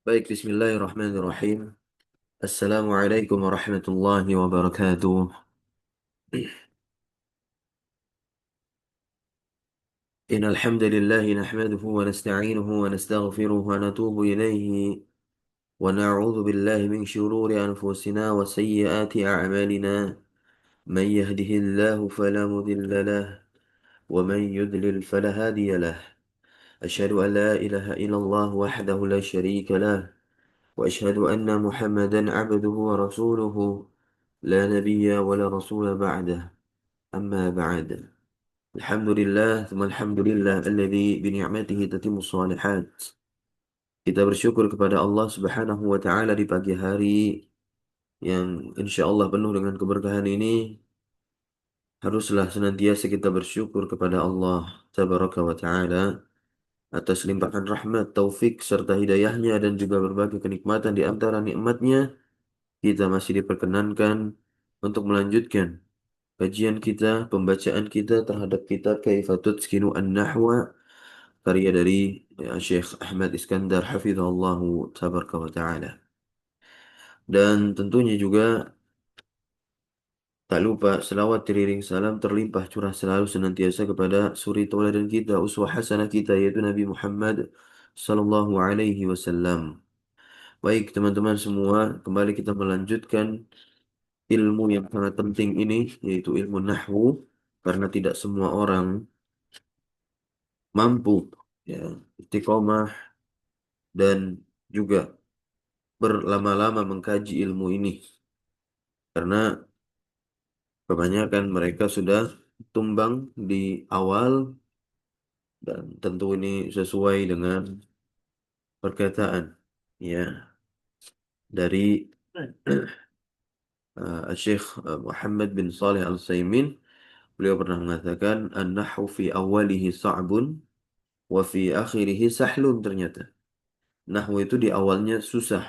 Baik, bismillahirrahmanirrahim. Assalamualaikum warahmatullahi wabarakatuh. Innal hamdalillah nahmaduhu wa nasta'inuhu wa nastaghfiruh wa natubu ilayhi wa na'udzu billahi min shururi anfusina wa sayyiati a'malina. Man yahdihillahu fala mudilla lahu wa man yudlil fala hadiya lahu. Asyhadu an la ilaha illallah wahdahu la syarika lahu wa asyhadu anna Muhammadan 'abduhu wa rasuluhu la nabiyya wa la rasula ba'dah. Amma ba'd. Alhamdulillah, thumma alhamdulillah alladzi bi ni'matihi tatimmu shalihat. Kita bersyukur kepada Allah Subhanahu wa taala di pagi hari yang insyaallah penuh dengan keberkahan ini. Haruslah senantiasa kita bersyukur kepada Allah Tabaraka wa taala atas limpahan rahmat, taufik serta hidayahnya dan juga berbagai kenikmatan di antara nikmatnya kita masih diperkenankan untuk melanjutkan kajian kita, pembacaan kita terhadap kitab Kaifa Tutskinu An-Nahwa karya dari Syekh Ahmad Iskandar hafizahullahu tabaraka wa taala. Dan tentunya juga tak lupa selawat teriring salam terlimpah curah selalu senantiasa kepada suri tauladan kita, uswah hasanah kita yaitu Nabi Muhammad sallallahu alaihi wasallam. Baik teman-teman semua, kembali kita melanjutkan ilmu yang sangat penting ini yaitu ilmu nahwu karena tidak semua orang mampu ya istiqomah dan juga berlama-lama mengkaji ilmu ini karena kebanyakan mereka sudah tumbang di awal dan tentu ini sesuai dengan perkataan ya dari Syekh Muhammad bin Saleh Al-Utsaimin. Beliau pernah mengatakan an-nahwu fi awalihi sa'bun wa fi akhirihi sahlun. Ternyata nahwu itu di awalnya susah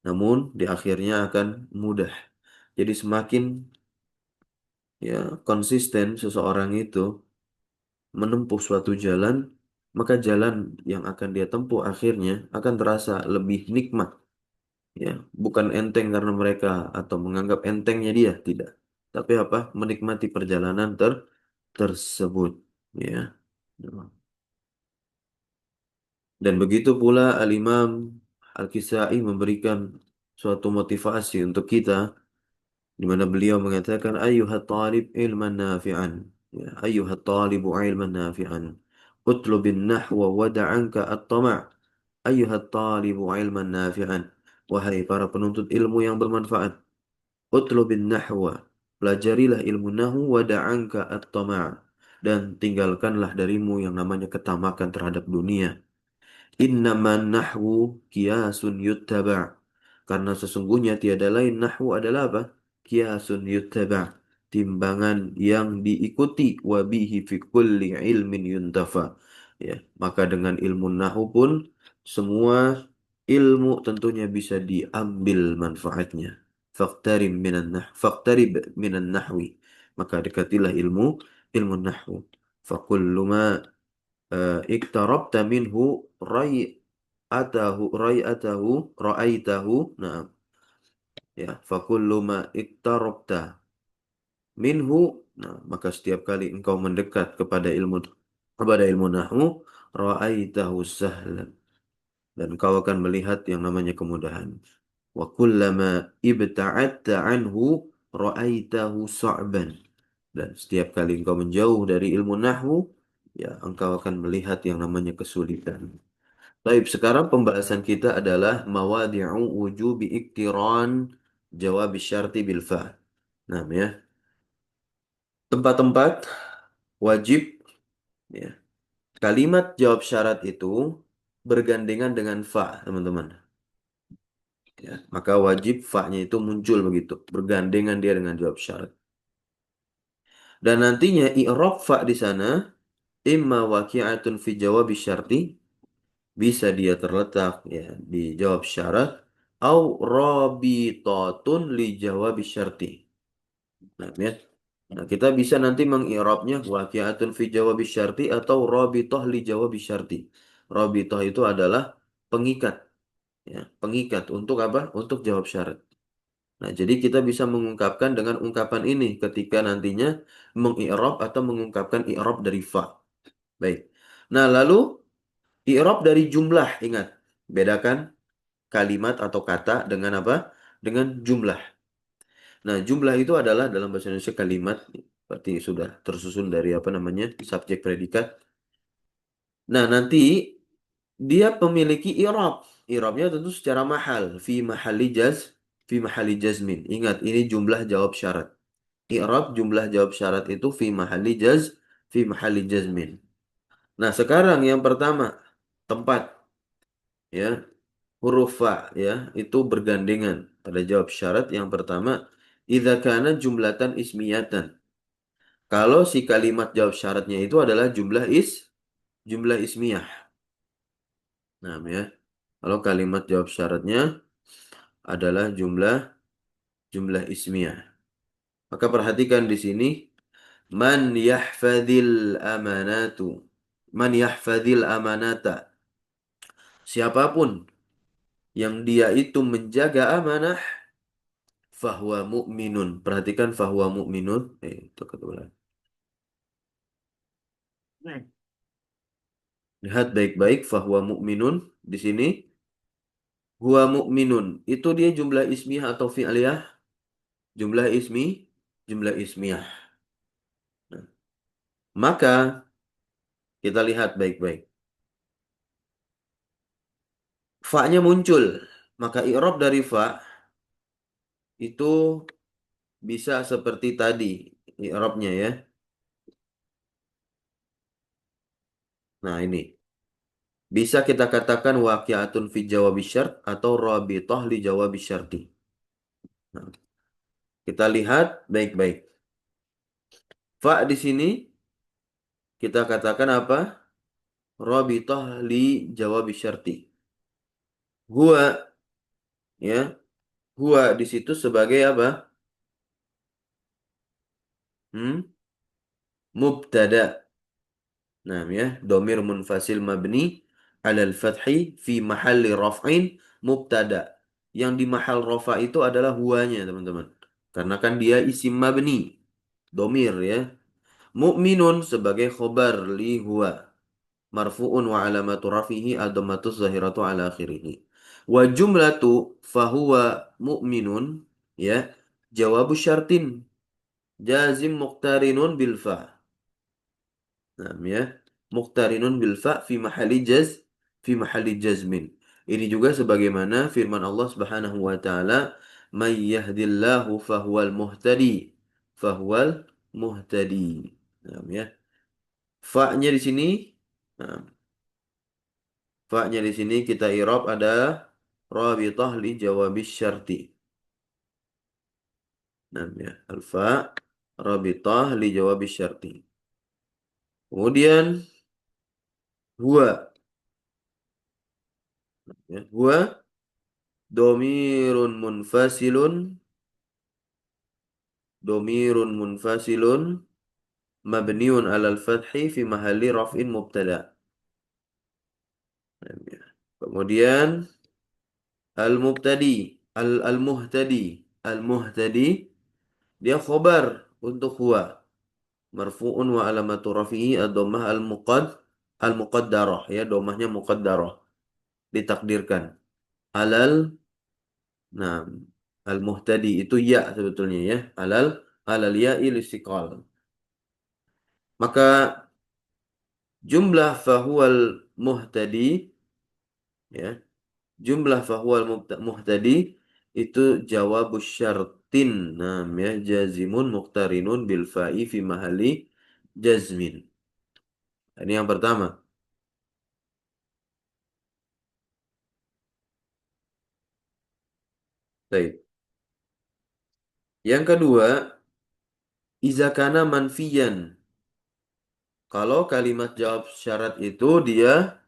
namun di akhirnya akan mudah. Jadi semakin ya konsisten seseorang itu menempuh suatu jalan, maka jalan yang akan dia tempuh akhirnya akan terasa lebih nikmat. Ya, bukan enteng karena mereka atau menganggap entengnya dia, tidak. Tapi apa? Menikmati perjalanan tersebut. Ya. Dan begitu pula Al-Imam Al-Kisai memberikan suatu motivasi untuk kita di mana beliau mengatakan ayyuhat talib ilman nafi'an, ya ayyuhat talibu ilman nafi'an utlubin nahwa wada'anka at-tama'. Ayyuhat talibu ilman nafi'an, wahai para penuntut ilmu yang bermanfaat, utlubin nahwa, pelajarilah ilmu nahwu, wada'anka at-tama', dan tinggalkanlah darimu yang namanya ketamakan terhadap dunia. Innaman nahwu kiasun yuttaba'. Karena sesungguhnya tiada lain nahwu adalah apa? Kiasun yuttaba'. Timbangan yang diikuti. Wabihi fi kulli ilmin yuntafa. Ya, maka dengan ilmu nahwu pun semua ilmu tentunya bisa diambil manfaatnya. Faqtarib minan nahwi. Maka dekatilah ilmu nahwu. Fakullu ma iktarabta minhu ra'aitahu, nah ya fakullu ma iktarabta minhu, nah maka setiap kali engkau mendekat kepada ilmu nahwu, ra'aitahu sahlan, dan engkau akan melihat yang namanya kemudahan. Wa kullama ibta'adta anhu ra'aitahu sa'ban, dan setiap kali engkau menjauh dari ilmu nahwu, ya engkau akan melihat yang namanya kesulitan. Baik, sekarang pembahasan kita adalah mawadi'u wujubi iktiran jawab syarti bil fa. Nah, ya. Tempat-tempat wajib ya. Kalimat jawab syarat itu bergandengan dengan fa, teman-teman. Ya, maka wajib fa-nya itu muncul begitu, bergandengan dia dengan jawab syarat. Dan nantinya i'rab fa di sana imma waqi'atun fi jawab syarti, bisa dia terletak ya di jawab syarat, au rabitatun li jawab syarti. Nah, ya. Nah, kita bisa nanti mengi'rabnya waqi'atun fi jawab syarti atau rabitah li jawab syarti. Rabitah itu adalah pengikat, ya, pengikat untuk apa? Untuk jawab syarat. Nah, jadi kita bisa mengungkapkan dengan ungkapan ini ketika nantinya mengi'rab atau mengungkapkan i'rab dari fa. Baik. Nah, lalu i'rab dari jumlah, ingat, bedakan kalimat atau kata dengan apa? Dengan jumlah. Nah, jumlah itu adalah dalam bahasa Indonesia kalimat berarti sudah tersusun dari apa namanya? Subjek predikat. Nah, nanti dia memiliki i'rab. I'rabnya tentu secara mahal, fi mahalli jazmin. Ingat, ini jumlah jawab syarat. I'rab jumlah jawab syarat itu fi mahalli jazmin. Nah, sekarang yang pertama, tempat, ya, huruf fa, ya, itu bergandengan pada jawab syarat yang pertama, idza kana jumlatan ismiyatan. Kalau si kalimat jawab syaratnya itu adalah jumlah ismiyah. Nah, ya. Kalau kalimat jawab syaratnya adalah jumlah ismiyah. Maka perhatikan di sini man yahfadzil amanatu. Man yahfadzil amanata. Siapapun yang dia itu menjaga amanah fahuwa mu'minun. Perhatikan fahuwa mu'minun. Itu kebetulan. Lihat baik-baik fahuwa mu'minun di sini. Huwa mu'minun. Itu dia jumlah ismiyah atau fi'liyah? Jumlah ismi, jumlah ismiyah. Nah, maka kita lihat baik-baik. Fa-nya muncul. Maka i'rab dari fa itu bisa seperti tadi i'rabnya, ya. Nah, ini. Bisa kita katakan waqi'atun fi jawabi syart atau rabithah li jawabi syarti. Nah, kita lihat baik-baik. Fa di sini kita katakan apa? Rabithah li jawabi syarti. Gua, ya, gua di situ sebagai apa? Hmm? Mubtada. Nah, ya, domir munfasil mabni alal fathi fi mahalli raf'in mubtada. Yang di mahal rafa itu adalah huwanya, teman-teman. Karena kan dia isim mabni, domir, ya. Mu'minun sebagai khobar li huwa. Marfu'un wa alamatu rafihi ad-dhammatu zahiratu ala akhirih. Wa jumlatu fahuwa mu'minun, ya. Jawabu syartin. Jazim muqtarinun bil fa. Nah, ya. Muqtarinun bil fa fi mahalli jazmin. Ini juga sebagaimana firman Allah Subhanahu wa taala, "May yahdillahu fahuwal muhtadi." Fahuwal muhtadi. Nah, ya. Fa-nya di sini, nah, fa-nya di sini kita i'rab ada rabithah li jawabis syarti. Nah, ya. Al-fa rabithah li jawabis syarti. Kemudian huwa, ya. Huwa domirun munfasilun, domirun munfasilun mabniun alal fathi fi mahalli raf'in mubtada. Kemudian al-mubtadi, al-muhtadi, al-muhtadi dia khobar untuk huwa, marfu'un wa alamatu rafi'i ad-dhammah al-muqaddarah, ya, dhammahnya muqaddarah, ditakdirkan alal, nah, al-muhtadi itu ya sebetulnya, ya, alal ya'il istiqal. Maka jumlah fahuwal muhtadi, ya, jumlah fahuwal muhtadi itu jawabus syartin, nam, ya, jazimun muqtarinun bil fa'i fi mahalli jazmin. Ini yang pertama. Baik. Yang kedua, izakana manfiyan. Kalau kalimat jawab syarat itu dia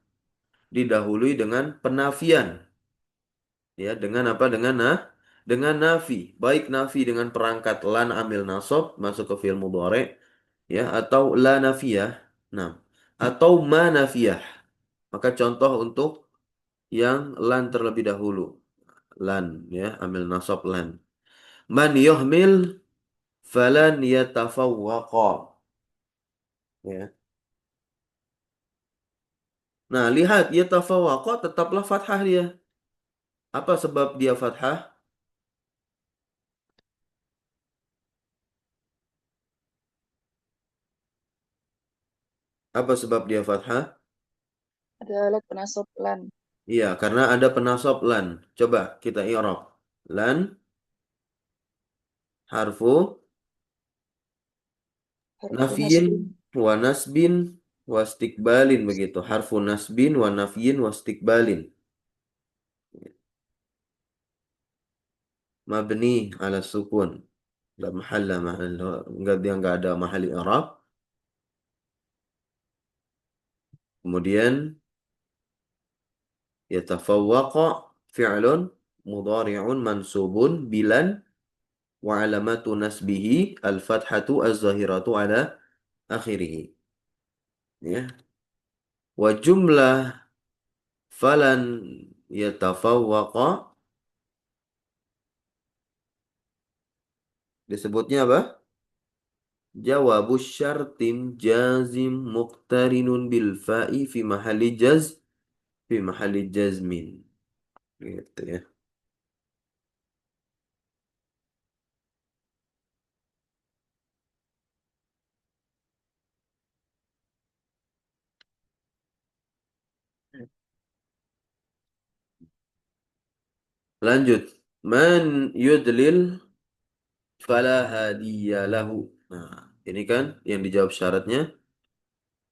didahului dengan penafian. Ya, dengan apa? Dengan nafi. Baik nafi dengan perangkat lan amil nasab masuk ke fi'il mudhari, ya, atau la nafiyah. Nah, atau ma nafiyah. Maka contoh untuk yang lan terlebih dahulu. Lan ya, ambil nasab lan. Man yuhmil falan yatafawwaqa. Ya. Nah, lihat yatafawwaqa tetaplah fathah dia. Apa sebab dia fathah? Apa sebab dia fathah? Ada alat penasab lan. Iya, karena ada penasab lan. Coba kita i'rab. Lan harfu Harfu nafyin nasbin. wa nasbin wa istiqbalin begitu. Harfu nasbin wa nafyin wa istiqbalin. Mabni ala sukun. La mahalla mahal. Enggak, dia enggak ada mahal i'rab. Kemudian yatafawwaqa fi'lun mudhari'un mansubun bilan wa alamatu nasbihi al-fathatu az-zahiratu ala akhirih. Ya. Wa jumlah falan yatafawwaqa disebutnya apa? Jawabus syartim jazim muqtarinun bil fa'i fi mahalli jazmin. Gitu ya. Lanjut. Man yudlil fala hadiyalahu. Nah, ini kan yang dijawab syaratnya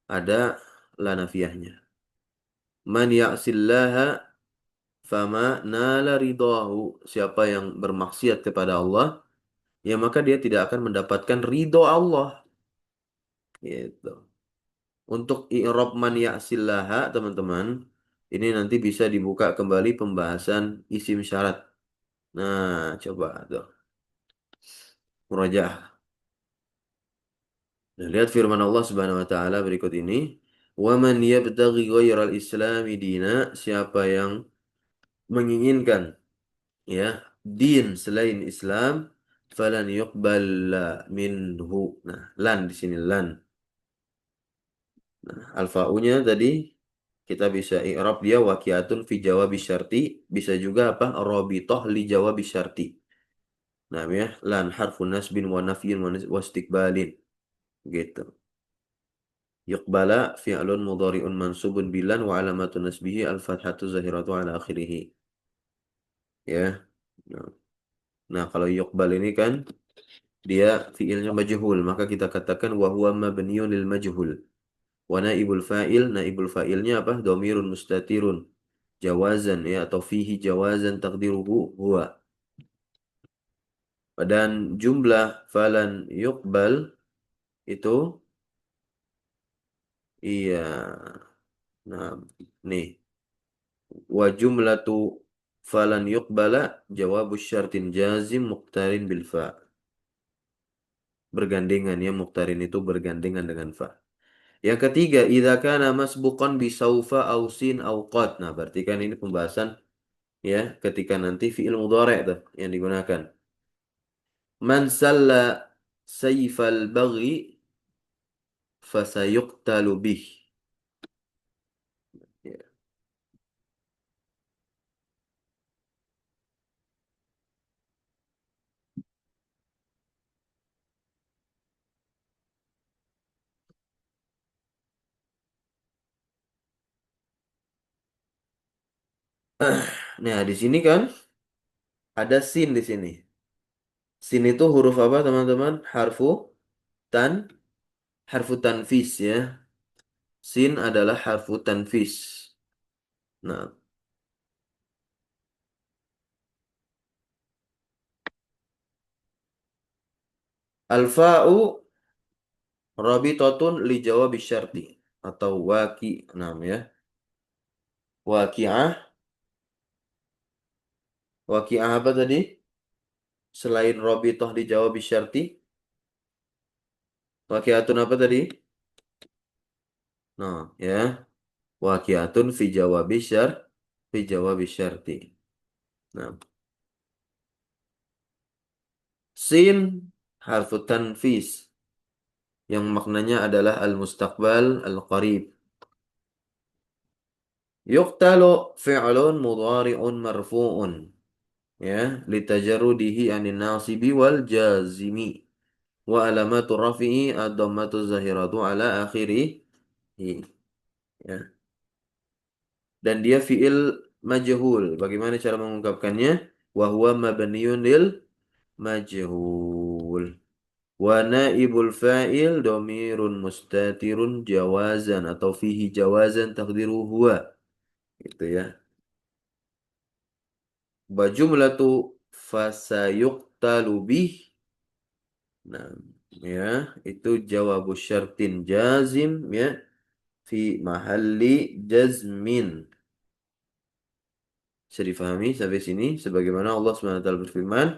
ada la nafiyahnya. Man ya'sillaha fama nala ridahu. Siapa yang bermaksiat kepada Allah, ya maka dia tidak akan mendapatkan ridho Allah. Gitu. Untuk i'rab man ya'sillaha, teman-teman, ini nanti bisa dibuka kembali pembahasan isim syarat. Nah, coba tuh. Murajaah. Nah, lihat firman Allah Subhanahu wa taala berikut ini. Wa man yabtaghi ghairal islami dina, siapa yang menginginkan ya din selain Islam, falan yuqbal minhu. Nah, lan di sini lan. Nah, alfa'unya tadi kita bisa i'rab dia waqiatun fi jawabi syarti, bisa juga apa? Rabithah li jawabi syarti. Nah, ya, lan harfun nasbin wa nafyin wa istiqbalin gitu. Yuqbala fi'lun mudhari'un mansubun bilan wa alamatun nasbihi al-fathatu zahiratu ala akhirih. Ya. Nah, nah, kalau yuqbal ini kan dia fi'ilnya majhul, maka kita katakan wa huwa mabniun lil majhul. Wa naibul fa'il, naibul fa'ilnya apa? Dhamirun mustatirun. Jawazan ya atau fihi jawazan taqdiruhu huwa. Dan jumlah falan yuqbal itu iya. Nah, nih wa jumlatu falan yuqbala jawabu syartin jazim muqtarin bil fa. Bergandengan ya, muqtarin itu bergandengan dengan fa. Yang ketiga, idza kana masbuqan bi saufa au sin au qad. Nah, berarti kan ini pembahasan ya ketika nanti fiil mudhari' tuh yang digunakan. Man salla sayfal baghi fasayuqtalu bih. Ya. Nah, di sini kan ada sin di sini. Sin itu huruf apa, teman-teman? Tan, harfu tanfis ya. Sin adalah harfu tanfis. Nah, al-fa'u rabitatun li jawabi syarti atau waki nam ya. Waqi'ah, waqi'ah apa tadi? Selain rabitah di jawabi syarti, waqi'atun apa tadi? Nah, ya. Waqi'atun fi jawabi syar. fi jawab syarti. Nah, sin harfu tanfis yang maknanya adalah al-mustaqbal al-qarib. Yuqtalu fi'lun mudhari'un marfu'un ya litajarrudihi anin nasibi wal jazimi wa alamatu rafi'i ad-dhammatu zahiratu ala akhirih ya. Dan dia fi'il majhul. Bagaimana cara mengungkapkannya? Wa huwa mabniyun lil majhul. Wa naibul fa'il domirun mustatirun jawazan atau fihi jawazan takdiru huwa. Gitu ya. Wa jumlatu fasayuqtalu bih. Nah, ya, itu jawabus syartin jazim ya fi mahalli jazmin. Bisa difahami sampai sini sebagaimana Allah SWT berfirman,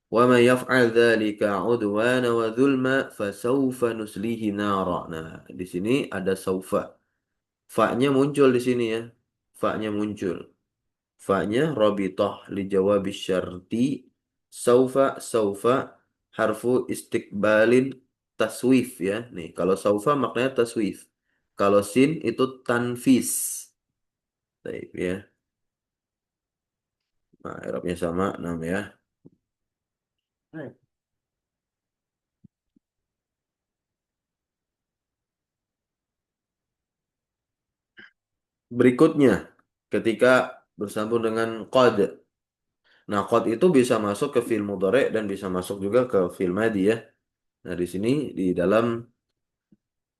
"Wa may yaf'al dzalika 'udwana wa dzulma fasawfa nuslihi nara." Nah, di sini ada saufa. Fa-nya muncul di sini ya. Fa-nya muncul. Fa-nya rabithah li jawabi syarti saufa harfu istiqbalin taswif ya. Nih, kalau saufa maknanya taswif. Kalau sin itu tanfis. Baik ya. Nah, Arabnya sama 6 ya. Berikutnya, ketika bersambung dengan qad. Nah, qad itu bisa masuk ke fi'il mudhari dan bisa masuk juga ke fi'il madhi ya. Nah, di sini di dalam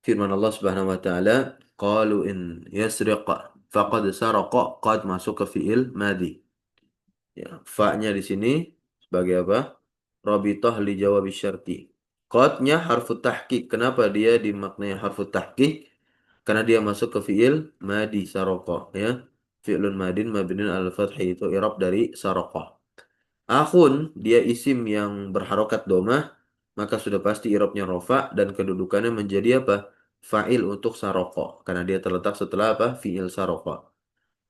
firman Allah Subhanahu wa taala, qalu in yasriq faqad saraqa, qad masuk ke fi'il madhi. Ya, fa-nya di sini sebagai apa? Rabithah li jawab syarti. Qadnya harfu tahqiq. Kenapa dia dimaknai harfu tahqiq? Karena dia masuk ke fi'il madi saroqa ya. Fi'lun madin mabnin al-fathi itu i'rab dari saroqa. Akhun dia isim yang berharokat domah, maka sudah pasti i'rabnya rofa dan kedudukannya menjadi apa? Fa'il untuk saroqa. Karena dia terletak setelah apa? Fi'il saroqa.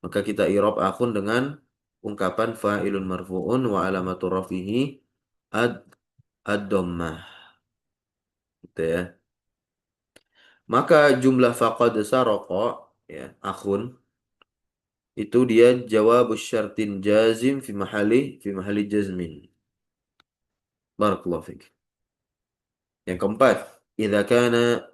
Maka kita i'rab akhun dengan ungkapan fa'ilun marfu'un wa alamatu rafihi ad ad-dhammah. Gitu ya. Maka jumlah faqad saroqa ya, akhun itu dia jawab syartin jazim fi mahali jazmin. Barakallahu fiik. Yang keempat, idza kana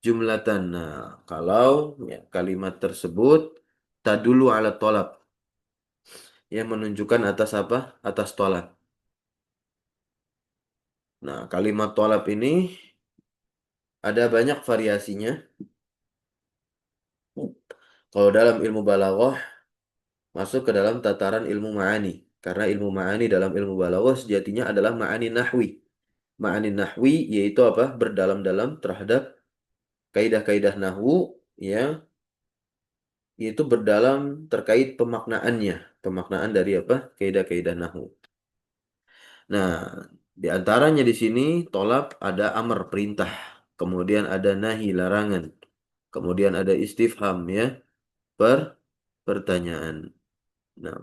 jumlatan. Nah, kalau ya, kalimat tersebut tadulu ala tolab yang menunjukkan atas apa? Atas tolab. Nah, kalimat tolab ini ada banyak variasinya. Kalau dalam ilmu balaghah masuk ke dalam tataran ilmu ma'ani. Karena ilmu ma'ani dalam ilmu balaghah sejatinya adalah ma'ani nahwi. Ma'ani nahwi yaitu apa? Berdalam-dalam terhadap kaidah-kaidah nahwu ya, yaitu berdalam terkait pemaknaannya, pemaknaan dari apa? Kaidah-kaidah nahwu. Nah, di antaranya di sini tolab ada amr perintah, kemudian ada nahi larangan, kemudian ada istifham ya, per pertanyaan. Nah,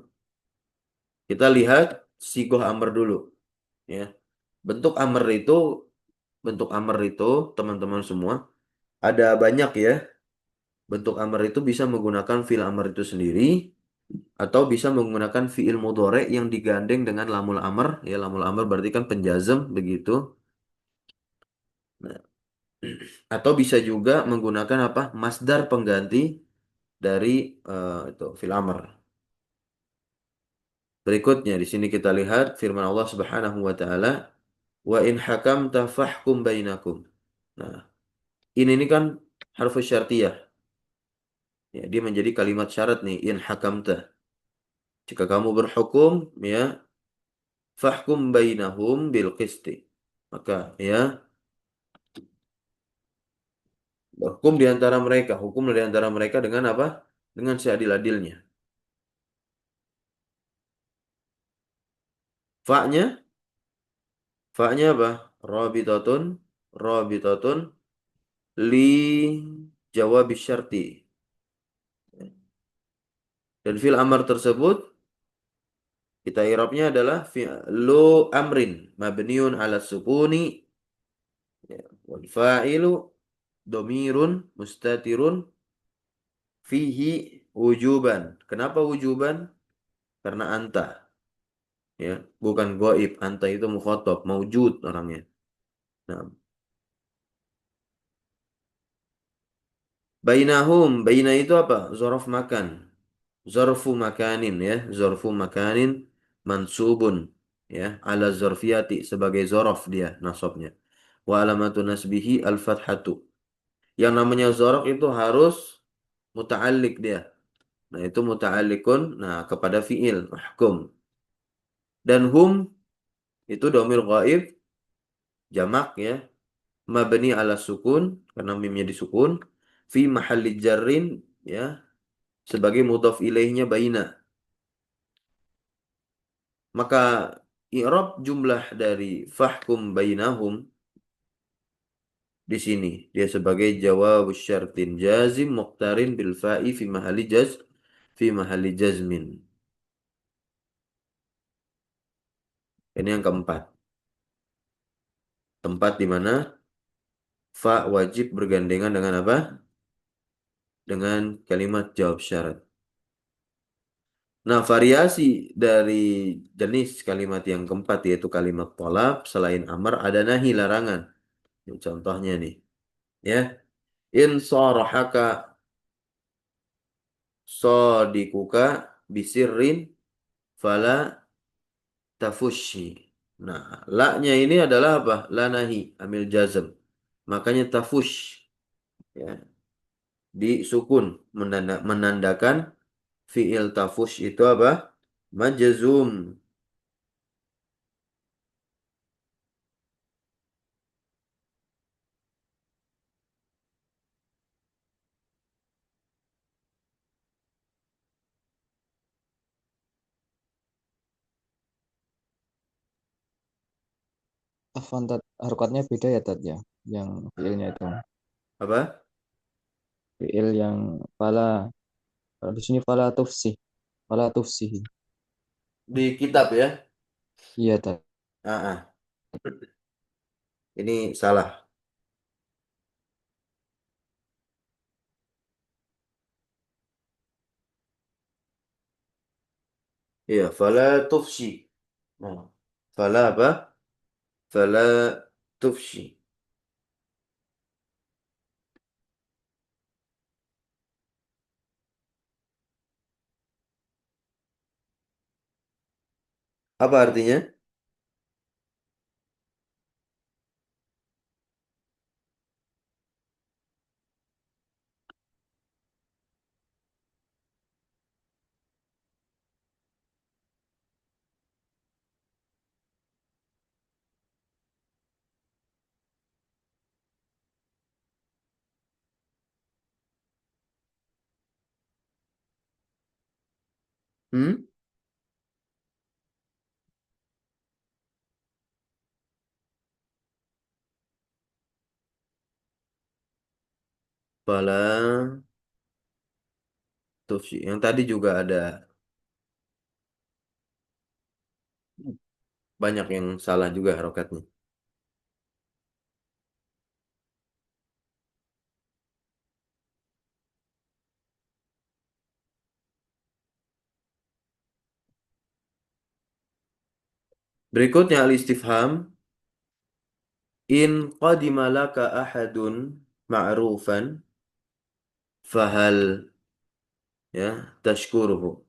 kita lihat sigoh amr dulu ya. Bentuk amr itu bentuk amr itu teman-teman semua ada banyak ya. Bentuk amr itu bisa menggunakan fi'il amr itu sendiri atau bisa menggunakan fi'il mudhari yang digandeng dengan lamul amr. Ya, lamul amr berarti kan penjazm begitu. Nah, atau bisa juga menggunakan apa? Masdar pengganti dari itu fi'il amr. Berikutnya di sini kita lihat firman Allah Subhanahu wa taala, "Wa in hakamta fahkum bainakum." Nah, ini kan harfu syartiyah. Ya, dia menjadi kalimat syarat nih, in hakamta. Jika kamu berhukum, ya, fahkum bainahum bil qisti. Maka ya, hukum di antara mereka, hukum di antara mereka dengan apa? Dengan seadil-adilnya. Fa-nya, fa-nya apa? Rabitatun, rabitatun li jawab syarti. Dan fil amar tersebut kita i'rabnya adalah fi'lu amrin mabniun ala sukuni, ya, wal fa'ilu domirun mustatirun fihi wujuban. Kenapa wujuban? Karena anta, ya, bukan goib. Anta itu mukhatab, maujud orangnya. Nah, bainahum, baina itu apa? Zorof makan. Zorfu makanin, ya, zorfu makanin mansubun, ya, ala zorfiyati sebagai zorof dia nasabnya. Wa alamatu nasbihi al-fathatu. Yang namanya zorof itu harus muta'alliq dia. Nah, itu muta'alliqun, nah, kepada fi'il mahkum. Dan hum itu domir ghaib jamak, ya, mabni ala sukun karena mimnya disukun, fi mahalli jarrin, ya, sebagai mudhaf ilaihnya baina. Maka i'rab jumlah dari fahkum bainahum di sini dia sebagai jawab syartin jazim muqtarin bil fa'i fi mahalli jazmin. Ini yang keempat. Tempat di mana fa wajib bergandengan dengan apa? Dengan kalimat jawab syarat. Nah, variasi dari jenis kalimat yang keempat yaitu kalimat tolab selain amar ada nahi larangan. Ini contohnya nih, ya. In sarahaka sodikuka bisirrin fala tafushi. Nah, la-nya ini adalah apa? La nahi, amil jazm. Makanya tafush, ya, disukun menandakan fi'il tafush itu apa? Majzum. Afwan Tat, harokatnya beda ya Tat ya. Yang fiilnya itu. Apa? Fiil yang fala. Kalau di sini fala tufsih. Fala tufsihi. Di kitab, ya. Iya Tat. Ah, ah. Ini salah. Iya, fala tufshi. Nah, fala apa? Fala tufshi. Apa artinya? Hmm? Fala tufshi. Yang tadi juga ada banyak yang salah juga harokatnya. Berikutnya al-istifham. In qadima laka ahadun ma'rufan fahal, ya, tashkuruhu.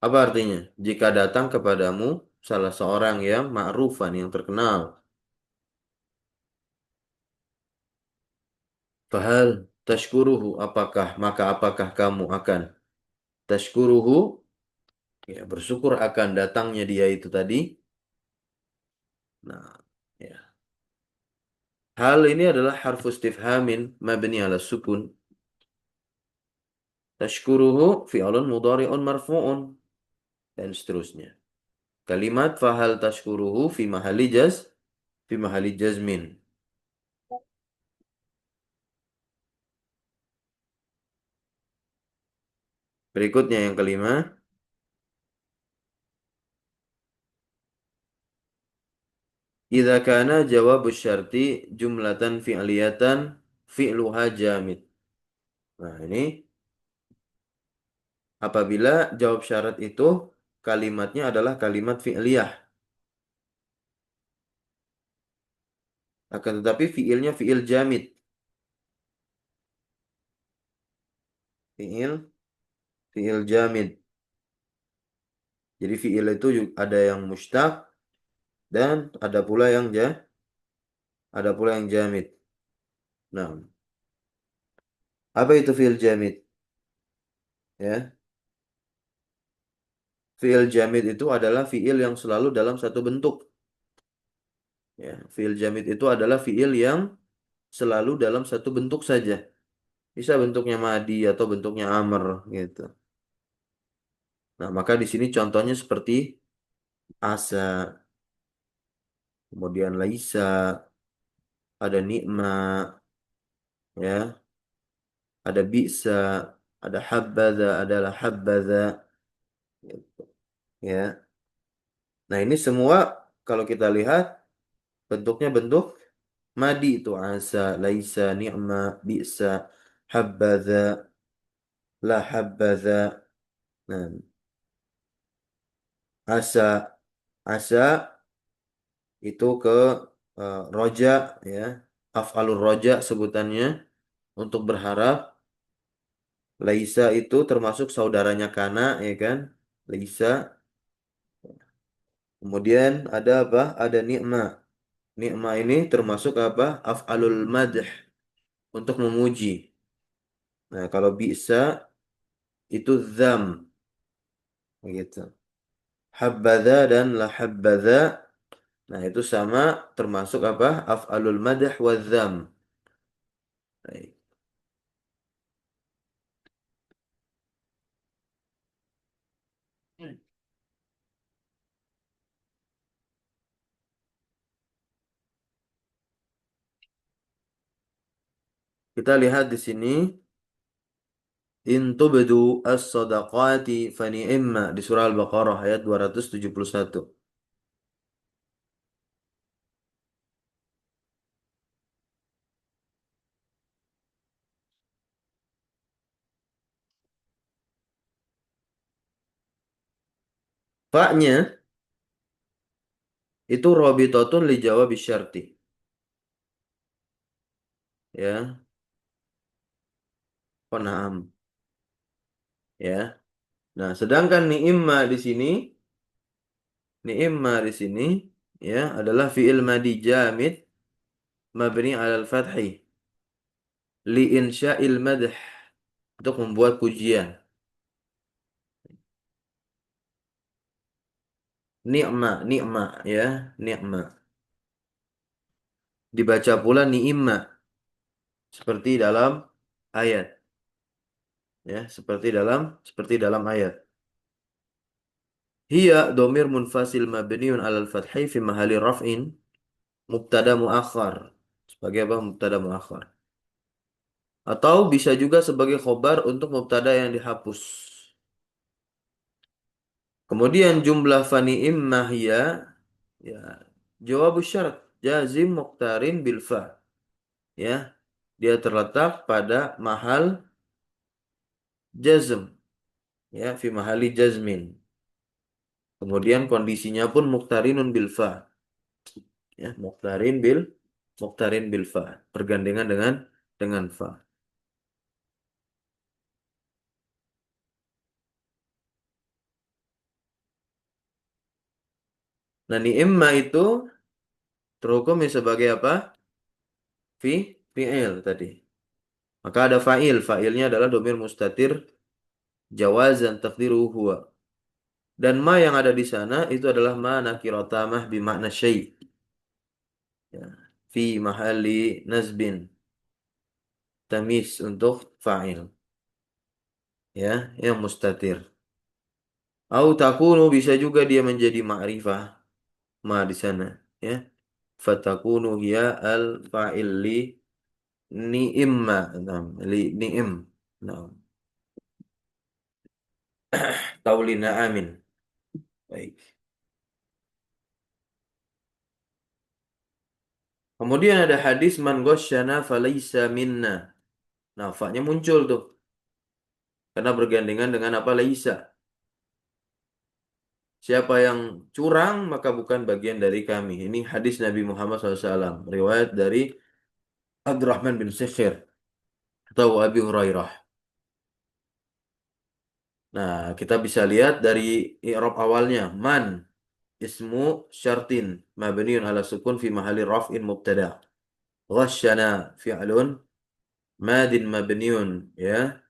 Apa artinya? Jika datang kepadamu salah seorang yang ma'rufan, yang terkenal, fahal tashkuruhu, apakah kamu akan tashkuruhu, ya, bersyukur akan datangnya dia itu tadi. Nah, ya. Hal ini adalah harfu istifhamin mabni ala sukun. Tashkuruhu fi'lun mudhari'un marfu'un dan seterusnya. Kalimat fahal tashkuruhu fi mahalli jazmin. Berikutnya yang kelima. Idza kana jawabu syarti jumlatan fi'liyatan fi'luha jamid. Nah, ini apabila jawab syarat itu kalimatnya adalah kalimat fi'liyah. Akan tetapi fi'ilnya fi'il jamid. Fi'il fi'il jamid. Jadi fi'il itu ada yang mustaq dan ada pula yang jamid. Nah, apa itu fi'il jamid? Ya, fi'il jamid itu adalah fi'il yang selalu dalam satu bentuk. Ya, fi'il jamid itu adalah fi'il yang selalu dalam satu bentuk saja. Bisa bentuknya madi atau bentuknya amr gitu. Nah, maka di sini contohnya seperti asa, kemudian laisa, ada nikma, ya, ada bisa, ada habbadha, adalah habbadha, ya. Nah, ini semua kalau kita lihat bentuknya bentuk madi itu asa, laisa, ni'ma, bisa, habbadha, la habbadha. Nah, asa, asa itu ke roja, ya, af'alur roja sebutannya untuk berharap. Laisa itu termasuk saudaranya kana, ya kan? Laisa. Kemudian ada apa? Ada ni'ma. Ni'ma ini termasuk apa? Af'alul madh untuk memuji. Nah, kalau bisa itu dzam gitu. Habbadha dan la habbadha. Nah, itu sama termasuk apa? Af'alul madh wa dzam. Baik. Kita lihat di sini in tubdu as-sadaqati fa ni'ma di surah Al-Baqarah ayat 271. Fa-nya itu rabitatun li jawab syarti, ya. Qan'am, ya. Nah, sedangkan ni'imma di sini ya adalah fi'il madi jamid mabni 'alal fathi li insya'il madh untuk membuat pujian. Ni'ma, ni'ma, ya, ni'ma. Dibaca pula ni'imma seperti dalam ayat, ya, seperti dalam ayat. Hiya domir munfasil mabniun 'alal fathi fi mahalli raf'in mubtada muakhar. Sebagai apa? Mubtada muakhar. Atau bisa juga sebagai khobar untuk mubtada yang dihapus. Kemudian jumlah fani immahya, ya, jawab syarat jazim muqtarin bil fa, ya, dia terletak pada mahal jazm, ya, fi mahali jazmin. Kemudian kondisinya pun muqtarinun bil fa, ya, muqtarin bil fa, bergandengan dengan fa. Nah, ni'imma itu terhukum sebagai apa? Fi'il tadi. Maka ada fa'il. Fa'ilnya adalah domir mustatir jawazan takdiru huwa. Dan ma yang ada di sana itu adalah ma nakiratamah bimakna syai'. Ya. Fi mahali nazbin. Tamis untuk fa'il. Ya, yang mustatir. Au takunu bisa juga dia menjadi ma'rifah. Ma di sana. Ya. Fatakunu hiya al fa'il li ni'imma. Nah, li ni'im. Nah. Taulina amin. Baik. Kemudian ada hadis man ghasyana falaysa minna. Nah, fa-nya muncul tuh karena bergandengan dengan apa laisa. Siapa yang curang maka bukan bagian dari kami. Ini hadis Nabi Muhammad SAW. Riwayat dari Abdurrahman bin Sikhir atau Abi Hurairah. Nah, kita bisa lihat dari i'rab awalnya. Man ismu syartin mabniun ala sukun fi mahalli raf'in mubtada. Ghasyana fi'lun madin mabniun ya.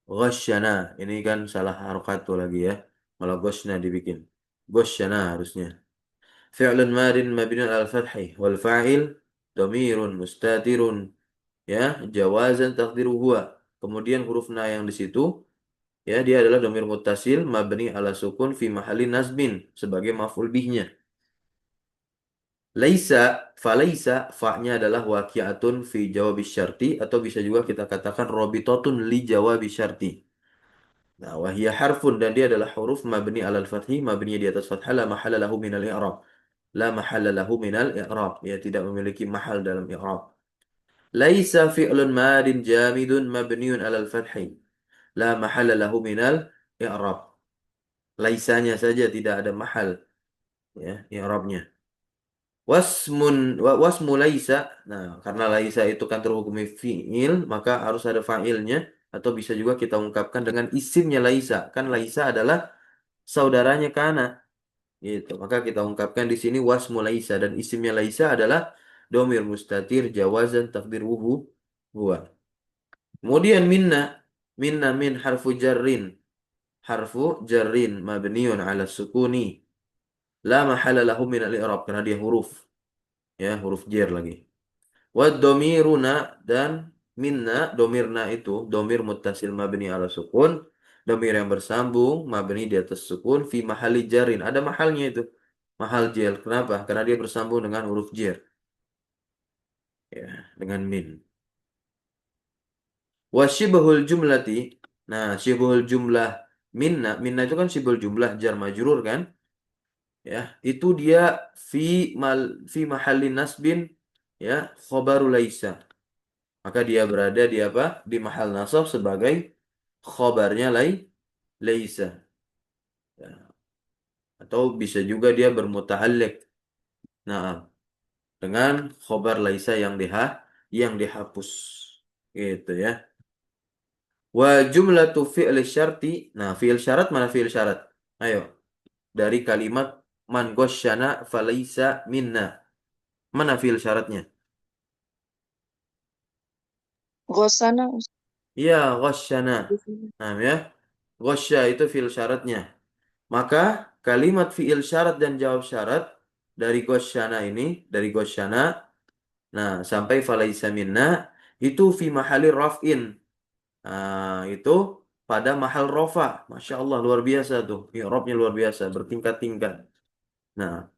Ghasyana ini kan salah harokat tuh lagi ya. Malah ghasyna dibikin. Ghasyana harusnya. Fi'lun madin mabniun al fathi wal fa'il dhamirun mustatirun ya jawazan taqdiru huwa. Kemudian huruf na yang di situ ya dia adalah dhamir muttasil mabni ala sukun fi mahalli nasbin sebagai maf'ul bihnya. Laisa, falaisa, fa-nya adalah waqi'atun fi jawabi syarti atau bisa juga kita katakan robitatun li jawabi syarti. Nah, wahiyya harfun dan dia adalah huruf mabni alal fathi, mabni di atas fathah la mahalla lahu minal i'rab. La mahalla lahu minal i'rab. Dia tidak memiliki mahal dalam i'rab. Laisa fi'lun madin jamidun mabniun alal fathi. La mahalla lahu minal i'rab. Laisanya saja tidak ada mahal ya i'rabnya. Wasmu laisa. Nah, karena laisa itu kan terhukumi fi'il, maka harus ada fa'ilnya atau bisa juga kita ungkapkan dengan isimnya laisa. Kan laisa adalah saudaranya kana gitu. Maka kita ungkapkan di sini wasmu laisa dan isimnya laisa adalah domir mustatir jawazan takdiruhu huwa. Kemudian minna min harfu jarrin. Harfu jarrin mabniun ala sukuni. La mahala lahu min al-i'rab karena dia huruf ya, huruf jar lagi. Wa domiruna dan minna, domirna itu domir muttasil mabni ala sukun, domir yang bersambung mabni di atas sukun fi mahali jarin. Ada mahalnya itu. Mahal jar. Kenapa? Karena dia bersambung dengan huruf jar. Ya, dengan min. Wa syibhul jumlati. Nah, syibhul jumlah minna itu kan syibhul jumlah jar majrur kan? Ya, itu dia fi fi mahallin nasbin ya, khobaru laisa. Maka dia berada di apa? Di mahal nasab sebagai khobarnya laisa. Ya. Atau bisa juga dia bermuta'alliq. Nah, dengan khobar laisa yang dihapus. Gitu ya. Wa jumlatu fi'li syarti. Nah, fi'il syarat mana fi'il syarat? Ayo. Dari kalimat man ghasyana falaisa minna. Mana fi'il syaratnya? Gosana Iya, ghasyana. Ustaz. Nah, ya. Ghasya itu fi'il syaratnya. Maka kalimat fi'il syarat dan jawab syarat dari ghasyana ini, dari ghasyana, nah sampai falaisa minna, itu fi mahali raf'in. Nah, itu pada mahal rofa. Masya Allah, luar biasa tuh. I'rabnya luar biasa, bertingkat-tingkat. Nah,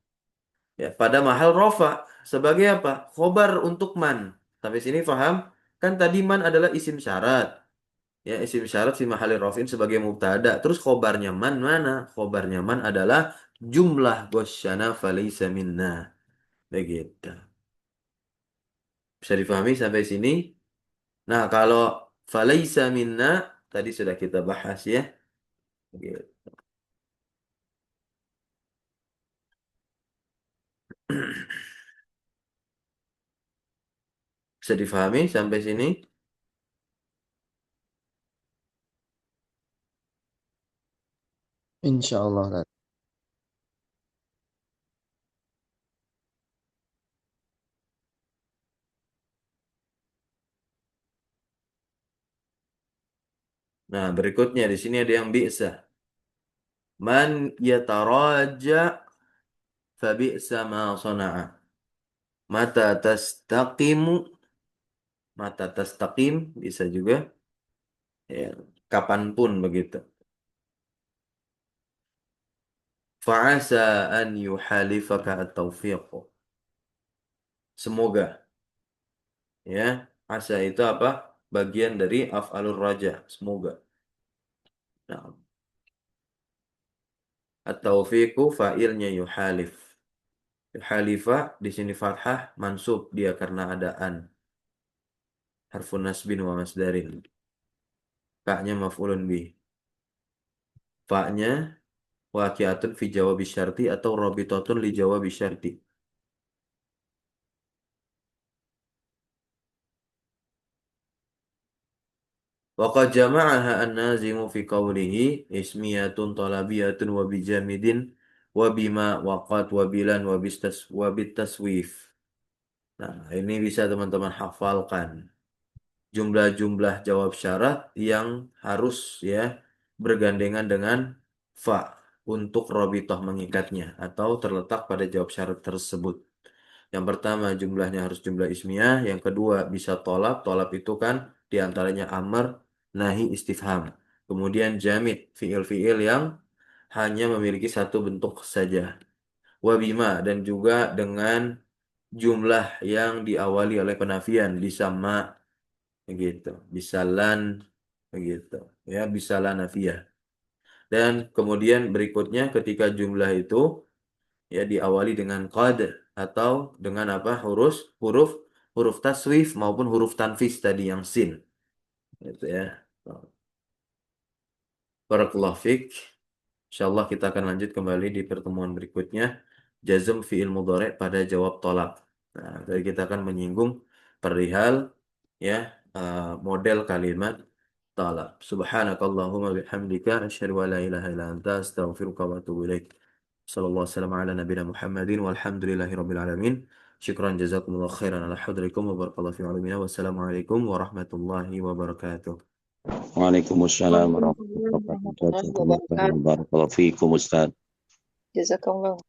ya, pada mahal rofa. Sebagai apa? Khobar untuk man. Sampai sini paham? Kan tadi man adalah isim syarat. Ya, isim syarat fi mahali rafin sebagai mubtada. Terus khobarnya man mana? Khobarnya man adalah jumlah ghasyana falaysa minna. Begitu. Bisa difahami sampai sini? Nah, kalau falaysa minna tadi sudah kita bahas ya. Begitu. Bisa difahami sampai sini? Insya Allah, Ustaz. Nah, berikutnya di sini ada yang bi'sa. Man yataraja fa bi'sa ma sana'a. Mata tastaqimu, mata tastaqim bisa juga ya, kapanpun begitu. Fa'asa an yuhalifaka at-taufiq. Semoga ya. Asa itu apa? Bagian dari af'alur raja. Semoga. Nah. At-taufiqu fa'ilnya yuhalif. Yuhalifa di sini fathah mansub dia karena adaan. Harfun nasbin wa masdarin. Fa-nya maf'ulun bih. Fa-nya waqi'atun fi jawabi syarti atau rabitatun li jawabi syarti. Waqad jama'aha an-nazimu fi qawlihi ismiyatun talabiyatun wa bijamidin wa bima waqat wa bilan wa bitaswif. Nah, ini bisa teman-teman hafalkan. Jumlah-jumlah jawab syarat yang harus ya bergandengan dengan fa untuk robitoh mengikatnya atau terletak pada jawab syarat tersebut. Yang pertama jumlahnya harus jumlah ismiyah, yang kedua bisa tolab, tolab itu kan diantaranya amr, nahi, istifham. Kemudian jamid, fiil-fiil yang hanya memiliki satu bentuk saja. Wabima dan juga dengan jumlah yang diawali oleh penafian, bisa ma, begitu, bisa lan, begitu, ya bisa lan nafiyah. Dan kemudian berikutnya ketika jumlah itu ya diawali dengan qad atau dengan apa huruf huruf huruf taswif maupun huruf tanfis tadi yang sin gitu ya. Barakallahu fik. Insyaallah kita akan lanjut kembali di pertemuan berikutnya. Jazm fi'il mudhari' pada jawab tolak. Nah, tadi kita akan menyinggung perihal ya model kalimat talab. Subhanakallahumma bihamdika asyhadu an la ilaha illa anta astaghfiruka wa atubu ilaik. Sallallahu alaihi wasallam ala nabiyina Muhammadin walhamdulillahi rabbil alamin. Syukran jazakumullah khairan ala hadratikum wa barakallahu fi alamina. Wassalamualaikum warahmatullahi wabarakatuh. Waalaikumsalam warahmatullahi Waalaikumsalam wabarakatuh. warahmatullahi wabarakatuh. Barakallahu fiikum Ustaz. Jazakallah.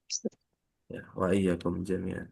Ya, wa iyyakum jami'an.